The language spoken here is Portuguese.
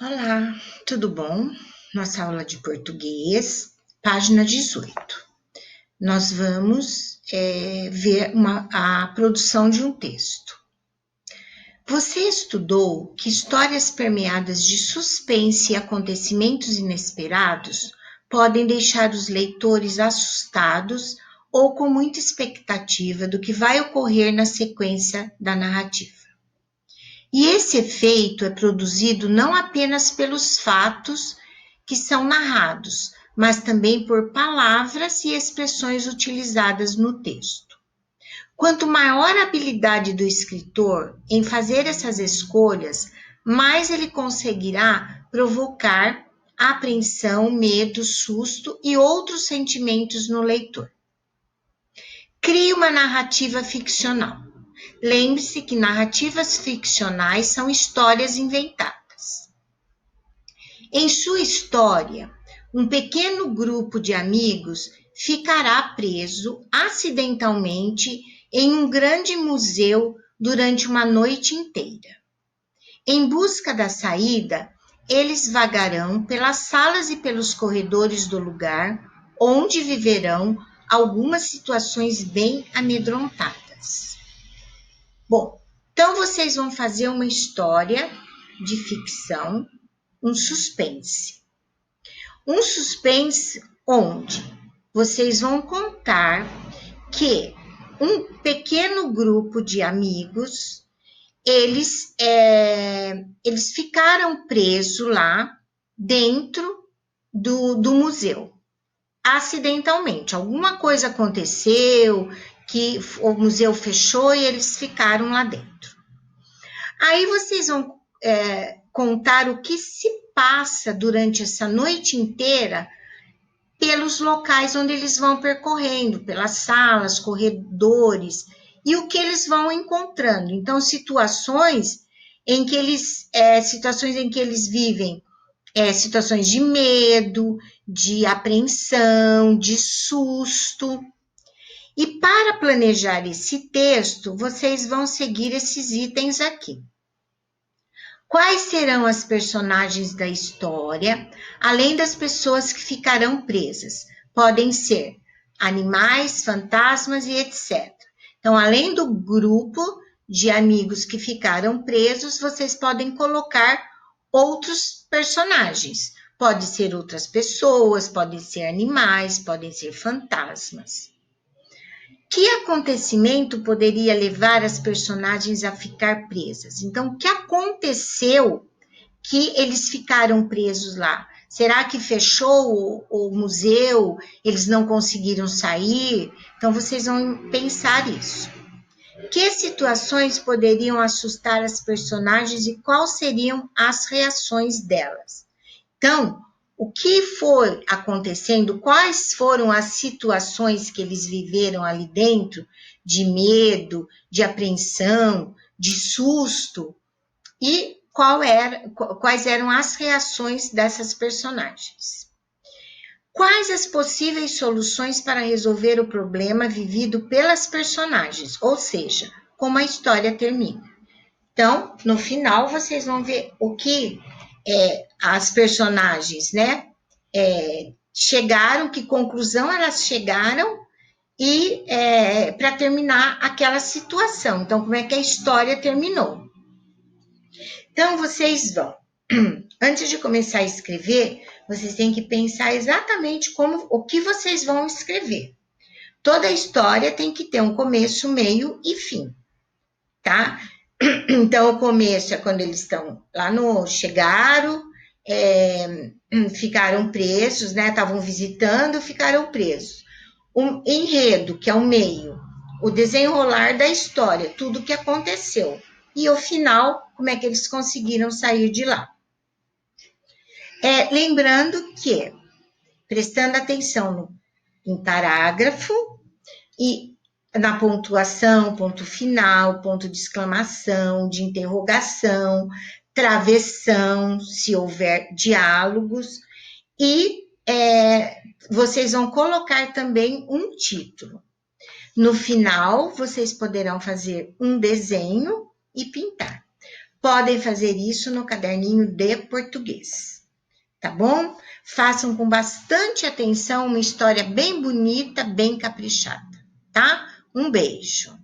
Olá, tudo bom? Nossa aula de português, página 18. Nós vamos ver a produção de um texto. Você estudou que histórias permeadas de suspense e acontecimentos inesperados podem deixar os leitores assustados ou com muita expectativa do que vai ocorrer na sequência da narrativa. E esse efeito é produzido não apenas pelos fatos que são narrados, mas também por palavras e expressões utilizadas no texto. Quanto maior a habilidade do escritor em fazer essas escolhas, mais ele conseguirá provocar apreensão, medo, susto e outros sentimentos no leitor. Crie uma narrativa ficcional. Lembre-se que narrativas ficcionais são histórias inventadas. Em sua história, um pequeno grupo de amigos ficará preso acidentalmente em um grande museu durante uma noite inteira. Em busca da saída, eles vagarão pelas salas e pelos corredores do lugar, onde viverão algumas situações bem amedrontadas. Bom, então vocês vão fazer uma história de ficção, um suspense. Um suspense onde vocês vão contar que um pequeno grupo de amigos, eles ficaram presos lá dentro do museu, acidentalmente. Alguma coisa aconteceu, que o museu fechou e eles ficaram lá dentro. Aí vocês vão contar o que se passa durante essa noite inteira pelos locais onde eles vão percorrendo, pelas salas, corredores, e o que eles vão encontrando. Então, situações em que eles vivem, situações de medo, de apreensão, de susto. E para planejar esse texto, vocês vão seguir esses itens aqui. Quais serão as personagens da história, além das pessoas que ficarão presas? Podem ser animais, fantasmas e etc. Então, além do grupo de amigos que ficaram presos, vocês podem colocar outros personagens. Pode ser outras pessoas, podem ser animais, podem ser fantasmas. Que acontecimento poderia levar as personagens a ficar presas? Então, o que aconteceu que eles ficaram presos lá? Será que fechou o museu? Eles não conseguiram sair? Então, vocês vão pensar isso. Que situações poderiam assustar as personagens e quais seriam as reações delas? Então, o que foi acontecendo, quais foram as situações que eles viveram ali dentro, de medo, de apreensão, de susto, e quais eram as reações dessas personagens. Quais as possíveis soluções para resolver o problema vivido pelas personagens, ou seja, como a história termina. Então, no final, vocês vão ver o que as personagens, chegaram, que conclusão elas chegaram e para terminar aquela situação. Então, como é que a história terminou? Então, vocês vão, antes de começar a escrever, vocês têm que pensar exatamente o que vocês vão escrever. Toda história tem que ter um começo, meio e fim, tá? Então, o começo é quando eles estão lá chegaram, ficaram presos, né? Estavam visitando, ficaram presos. O enredo, que é o meio, o desenrolar da história, tudo o que aconteceu. E o final, como é que eles conseguiram sair de lá. Lembrando que, prestando atenção em parágrafo e na pontuação, ponto final, ponto de exclamação, de interrogação, travessão, se houver diálogos, e vocês vão colocar também um título. No final, vocês poderão fazer um desenho e pintar. podem fazer isso no caderninho de português, tá bom? Façam com bastante atenção uma história bem bonita, bem caprichada, tá? Um beijo.